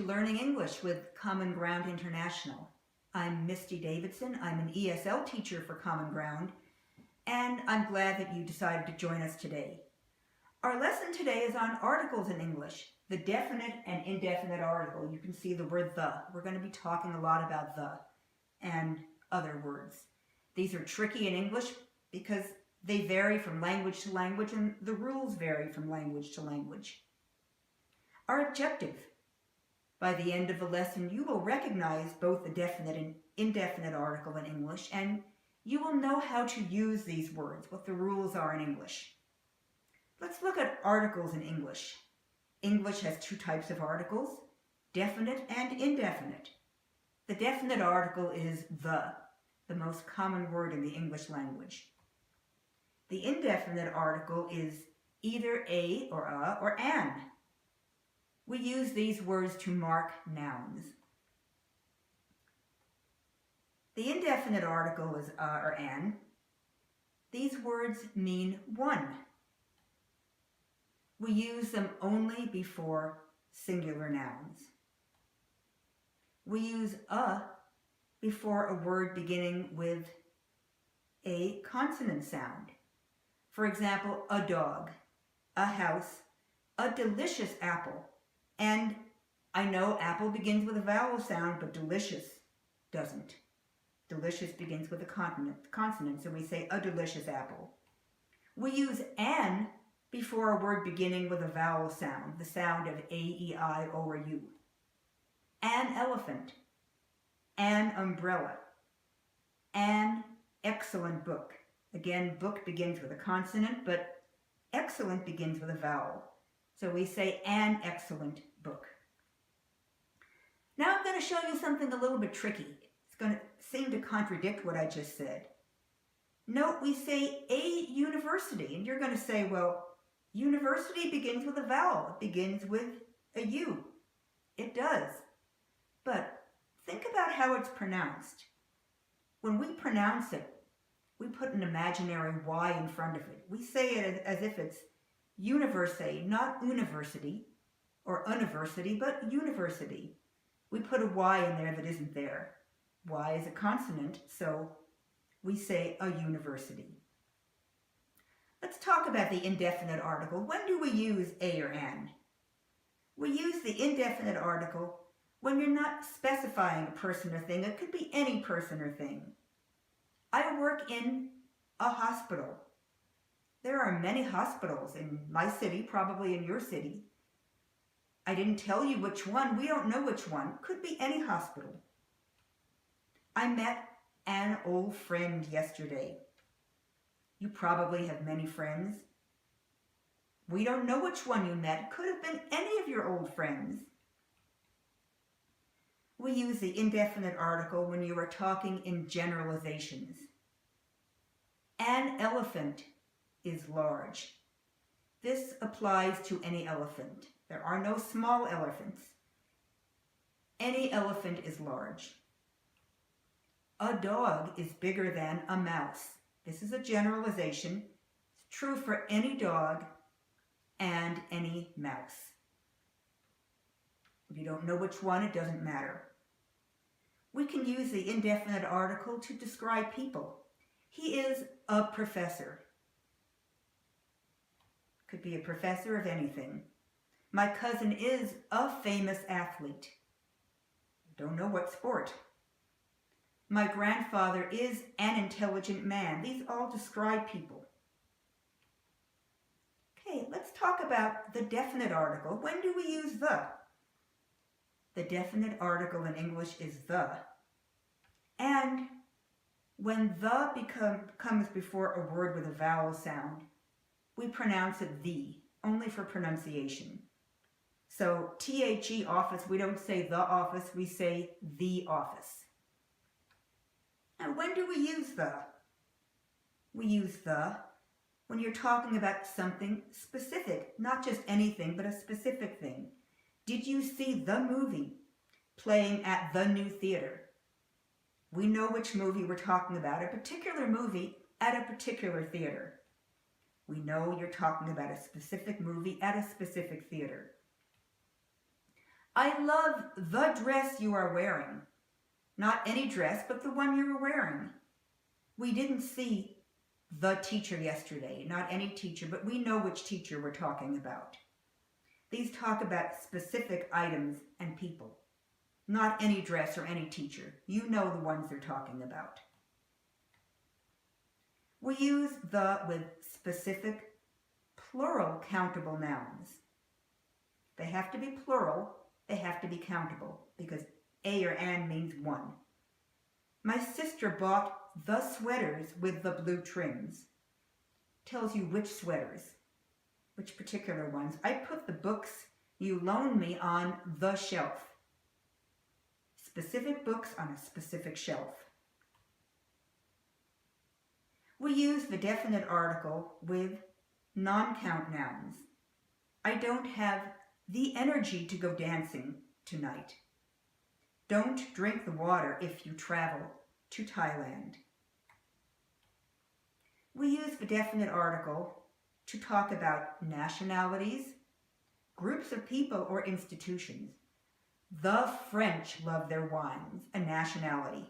to Learning English with Common Ground International. I'm Misty Davidson. I'm an ESL teacher for Common Ground, and I'm glad that you decided to join us today. Our lesson today is on articles in English, the definite and indefinite article. You can see the word the. We're going to be talking a lot about the and other words. These are tricky in English because they vary from language to language, and the rules vary from language to language. Our objective: by the end of the lesson, you will recognize both the definite and indefinite article in English, and you will know how to use these words, what the rules are in English. Let's look at articles in English. English has two types of articles, definite and indefinite. The definite article is the most common word in the English language. The indefinite article is either a or an. We use these words to mark nouns. The indefinite article is or an. These words mean one. We use them only before singular nouns. We use a before a word beginning with a consonant sound. For example, a dog, a house, a delicious apple. And I know apple begins with a vowel sound, but delicious doesn't. Delicious begins with a consonant, so we say a delicious apple. We use an before a word beginning with a vowel sound, the sound of A, E, I, O, or U. An elephant, an umbrella, an excellent book. Again, book begins with a consonant, but excellent begins with a vowel. So we say an excellent book. Now I'm going to show you something a little bit tricky. It's going to seem to contradict what I just said. Note we say a university, and you're going to say, well, university begins with a vowel. It begins with a U. It does. But think about how it's pronounced. When we pronounce it, we put an imaginary Y in front of it. We say it as if it's university, not university or university, but university. We put a Y in there that isn't there. Y is a consonant, so we say a university. Let's talk about the indefinite article. When do we use a or an? We use the indefinite article when you're not specifying a person or thing. It could be any person or thing. I work in a hospital. There are many hospitals in my city, probably in your city. I didn't tell you which one. We don't know which one. Could be any hospital. I met an old friend yesterday. You probably have many friends. We don't know which one you met. Could have been any of your old friends. We use the indefinite article when you are talking in generalizations. An elephant is large. This applies to any elephant. There are no small elephants. Any elephant is large. A dog is bigger than a mouse. This is a generalization. It's true for any dog and any mouse. If you don't know which one, it doesn't matter. We can use the indefinite article to describe people. He is a professor. Could be a professor of anything. My cousin is a famous athlete. Don't know what sport. My grandfather is an intelligent man. These all describe people. Okay, let's talk about the definite article. When do we use the? The definite article in English is the. And when the comes before a word with a vowel sound, we pronounce it the, only for pronunciation. So THE office, we don't say the office, we say the office. And when do we use the? We use the when you're talking about something specific, not just anything, but a specific thing. Did you see the movie playing at the new theater? We know which movie we're talking about, a particular movie at a particular theater. We know you're talking about a specific movie at a specific theater. I love the dress you are wearing. Not any dress, but the one you were wearing. We didn't see the teacher yesterday, not any teacher, but we know which teacher we're talking about. These talk about specific items and people, not any dress or any teacher. You know the ones they're talking about. We use the with specific plural countable nouns. They have to be plural, they have to be countable, because a or an means one. My sister bought the sweaters with the blue trims. Tells you which sweaters, which particular ones. I put the books you loaned me on the shelf. Specific books on a specific shelf. We use the definite article with non-count nouns. I don't have the energy to go dancing tonight. Don't drink the water if you travel to Thailand. We use the definite article to talk about nationalities, groups of people, or institutions. The French love their wines, a nationality.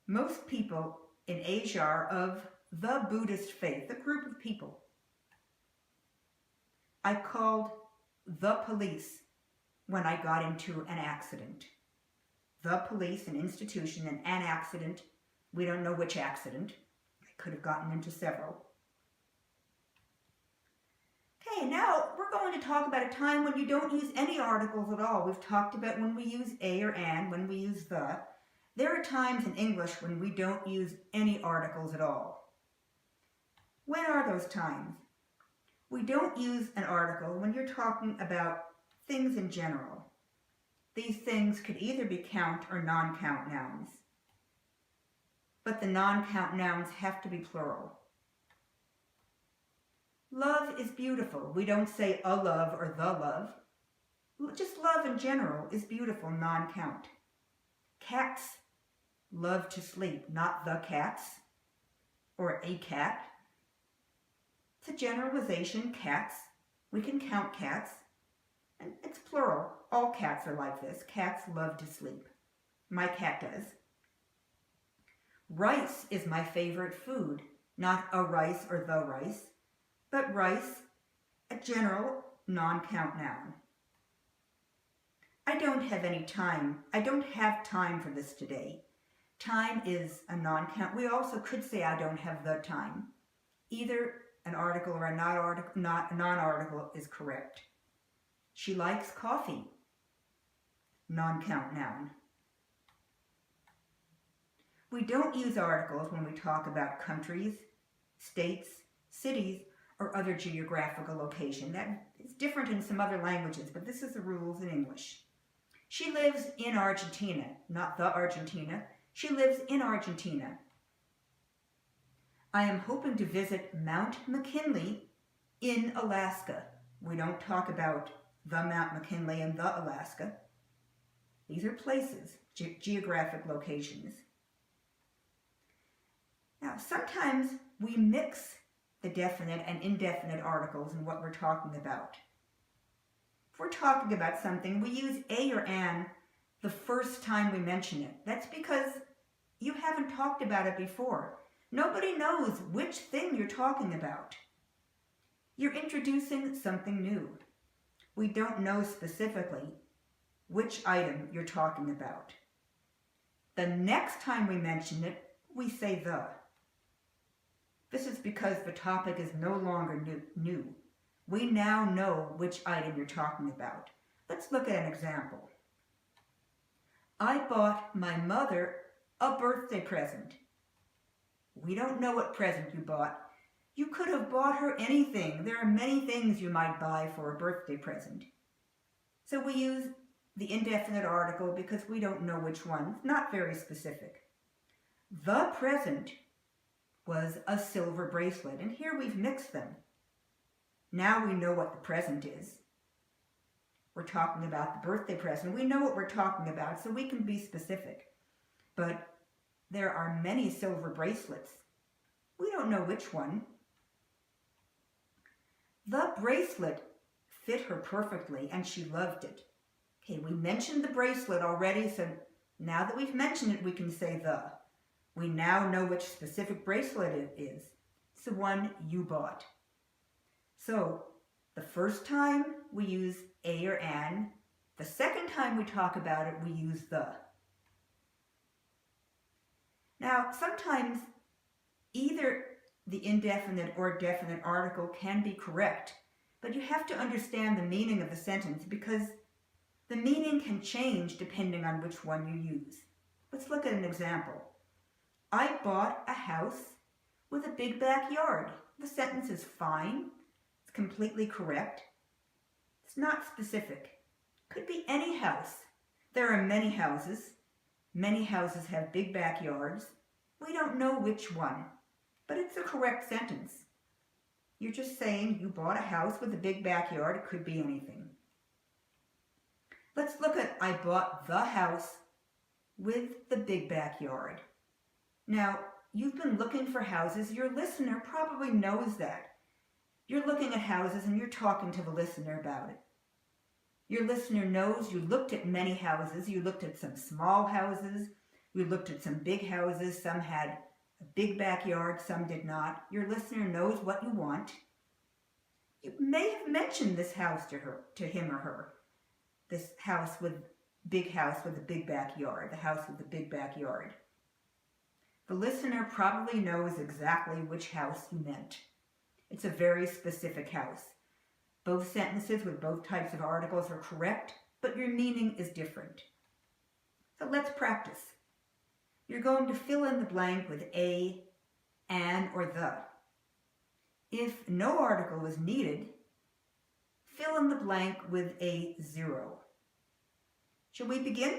Most people in Asia are of the Buddhist faith, a group of people. I called the police when I got into an accident. The police, an institution, and an accident. We don't know which accident. I could have gotten into several. Okay, now we're going to talk about a time when you don't use any articles at all. We've talked about when we use a or an, when we use the. There are times in English when we don't use any articles at all. When are those times? We don't use an article when you're talking about things in general. These things could either be count or non-count nouns. But the non-count nouns have to be plural. Love is beautiful. We don't say a love or the love. Just love in general is beautiful, non-count. Cats love to sleep, not the cats or a cat. It's a generalization, cats. We can count cats, and it's plural. All cats are like this. Cats love to sleep. My cat does. Rice is my favorite food, not a rice or the rice, but rice, a general non-count noun. I don't have any time. I don't have time for this today. Time is a non-count. We also could say I don't have the time. Either an article or a non-article is correct. She likes coffee. Non-count noun. We don't use articles when we talk about countries, states, cities, or other geographical location. That is different in some other languages, but this is the rules in English. She lives in Argentina, not the Argentina. She lives in Argentina. I am hoping to visit Mount McKinley in Alaska. We don't talk about the Mount McKinley and the Alaska. These are places, geographic locations. Now, sometimes we mix the definite and indefinite articles in what we're talking about. If we're talking about something, we use a or an the first time we mention it. That's because you haven't talked about it before. Nobody knows which thing you're talking about. You're introducing something new. We don't know specifically which item you're talking about. The next time we mention it, we say the. This is because the topic is no longer new. We now know which item you're talking about. Let's look at an example. I bought my mother a birthday present. We don't know what present you bought. You could have bought her anything. There are many things you might buy for a birthday present. So we use the indefinite article because we don't know which one. It's not very specific. The present was a silver bracelet, and here we've mixed them. Now we know what the present is. We're talking about the birthday present. We know what we're talking about, so we can be specific. But there are many silver bracelets. We don't know which one. The bracelet fit her perfectly and she loved it. Okay, we mentioned the bracelet already, so now that we've mentioned it, we can say the. We now know which specific bracelet it is. It's the one you bought. So the first time we use a or an. The second time we talk about it, we use the. Now, sometimes either the indefinite or definite article can be correct, but you have to understand the meaning of the sentence because the meaning can change depending on which one you use. Let's look at an example. I bought a house with a big backyard. The sentence is fine. It's completely correct. It's not specific. Could be any house. There are many houses. Many houses have big backyards. We don't know which one, but it's a correct sentence. You're just saying you bought a house with a big backyard. It could be anything. Let's look at I bought the house with the big backyard. Now, you've been looking for houses. Your listener probably knows that. You're looking at houses and you're talking to the listener about it. Your listener knows you looked at many houses. You looked at some small houses. You looked at some big houses. Some had a big backyard, some did not. Your listener knows what you want. You may have mentioned this house to him or her. This house with a big backyard, the house with the big backyard. The listener probably knows exactly which house you meant. It's a very specific house. Both sentences with both types of articles are correct, but your meaning is different. So let's practice. You're going to fill in the blank with a, an, or the. If no article is needed, fill in the blank with a 0. Shall we begin?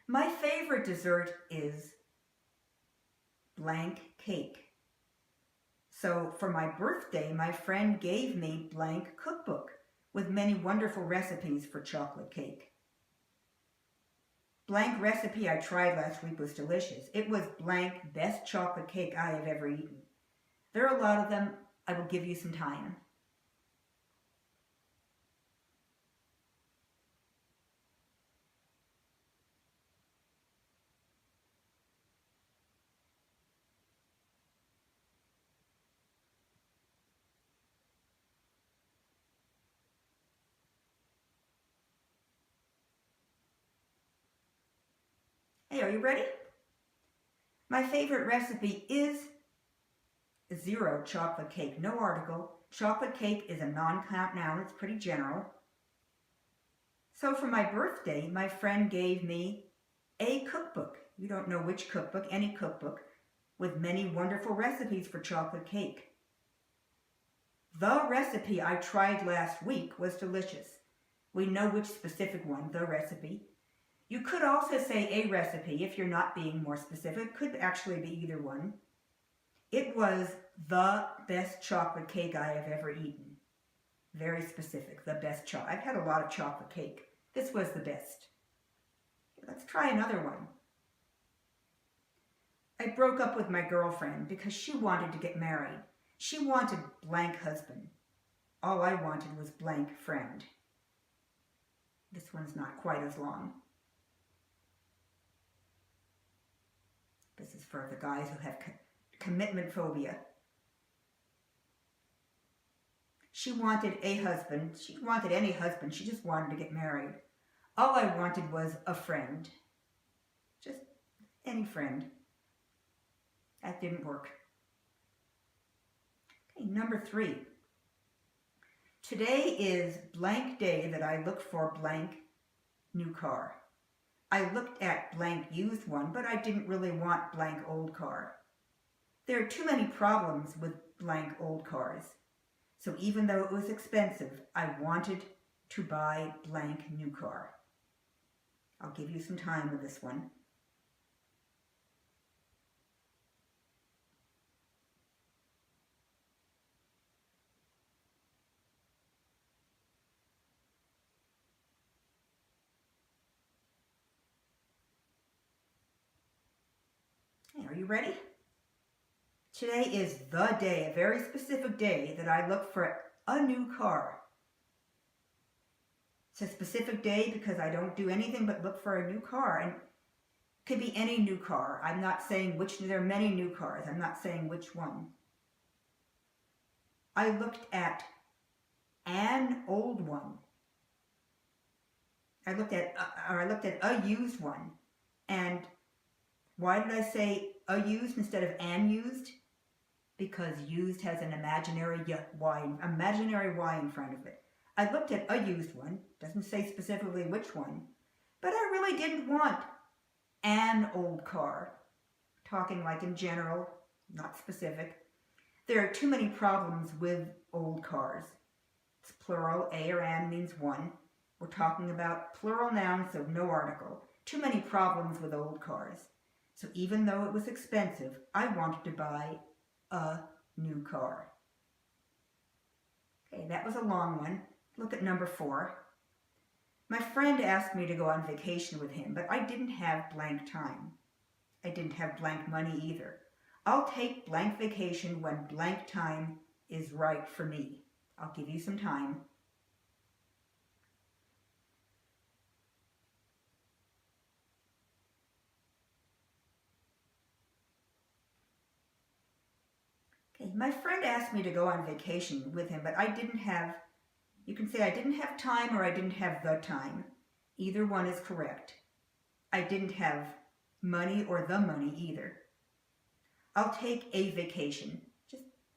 My favorite dessert is blank cake. So for my birthday, my friend gave me blank cookbook with many wonderful recipes for chocolate cake. Blank recipe I tried last week was delicious. It was blank best chocolate cake I have ever eaten. There are a lot of them. I will give you some time. Hey, are you ready? My favorite recipe is 0 chocolate cake. No article. Chocolate cake is a non-count noun. It's pretty general. So for my birthday, my friend gave me a cookbook. You don't know which cookbook, any cookbook, with many wonderful recipes for chocolate cake. The recipe I tried last week was delicious. We know which specific one, the recipe. You could also say a recipe if you're not being more specific. Could actually be either one. It was the best chocolate cake I have ever eaten. Very specific, the best chocolate. I've had a lot of chocolate cake. This was the best. Let's try another one. I broke up with my girlfriend because she wanted to get married. She wanted blank husband. All I wanted was blank friend. This one's not quite as long. This is for the guys who have commitment phobia. She wanted a husband. She wanted any husband. She just wanted to get married. All I wanted was a friend. Just any friend. That didn't work. Okay, number 3. Today is blank day that I look for blank new car. I looked at blank used one, but I didn't really want blank old car. There are too many problems with blank old cars. So even though it was expensive, I wanted to buy blank new car. I'll give you some time with this one. Are you ready? Today is the day, a very specific day, that I look for a new car. It's a specific day because I don't do anything but look for a new car. And it could be any new car. I'm not saying which, there are many new cars. I'm not saying which one. I looked at an old one. I looked at a used one. And why did I say a used instead of an used? Because used has an imaginary Y in front of it. I looked at a used one, doesn't say specifically which one, but I really didn't want an old car. Talking like in general, not specific. There are too many problems with old cars. It's plural, a or an means one. We're talking about plural nouns, so no article. Too many problems with old cars. So even though it was expensive, I wanted to buy a new car. Okay, that was a long one. Look at number 4. My friend asked me to go on vacation with him, but I didn't have blank time. I didn't have blank money either. I'll take blank vacation when blank time is right for me. I'll give you some time. Okay, my friend asked me to go on vacation with him, but I didn't have, you can say I didn't have time or I didn't have the time. Either one is correct. I didn't have money or the money either. I'll take a vacation.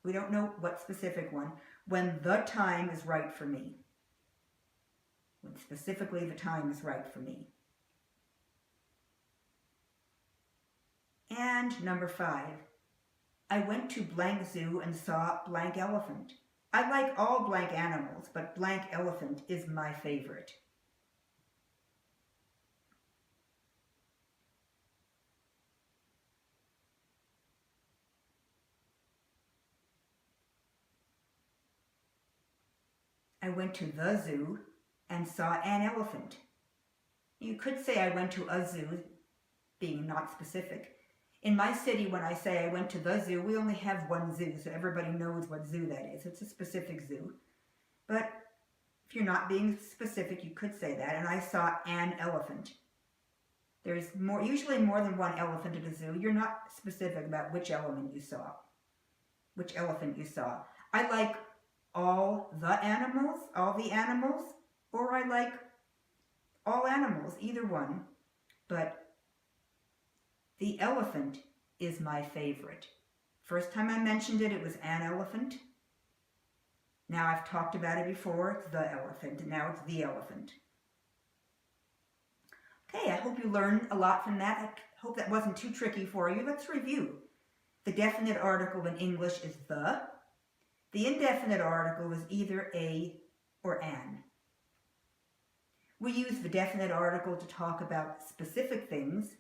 We don't know what specific one. When the time is right for me. When specifically the time is right for me. And number 5. I went to blank zoo and saw blank elephant. I like all blank animals, but blank elephant is my favorite. I went to the zoo and saw an elephant. You could say I went to a zoo, being not specific. In my city, when I say I went to the zoo, we only have one zoo, so everybody knows what zoo that is. It's a specific zoo. But if you're not being specific, you could say that. And I saw an elephant. There's usually more than one elephant at a zoo. You're not specific about which elephant you saw. I like all the animals, or I like all animals, either one. But the elephant is my favorite. First time I mentioned it, it was an elephant. Now I've talked about it before, it's the elephant, and now it's the elephant. Okay, I hope you learned a lot from that. I hope that wasn't too tricky for you. Let's review. The definite article in English is the. The indefinite article is either a or an. We use the definite article to talk about specific things.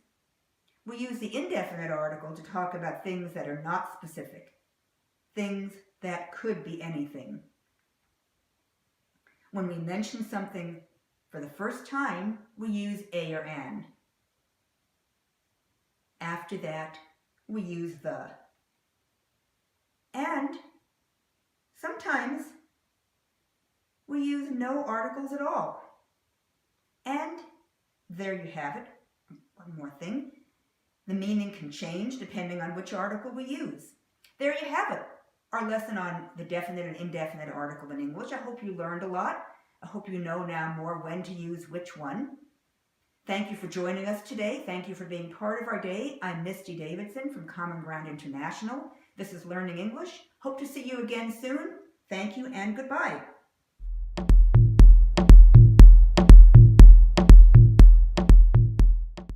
We use the indefinite article to talk about things that are not specific. Things that could be anything. When we mention something for the first time, we use a or an. After that, we use the. And sometimes we use no articles at all. And there you have it. One more thing. The meaning can change depending on which article we use. There you have it. Our lesson on the definite and indefinite article in English. I hope you learned a lot. I hope you know now more when to use which one. Thank you for joining us today. Thank you for being part of our day. I'm Misty Davidson from Common Ground International. This is Learning English. Hope to see you again soon. Thank you and goodbye.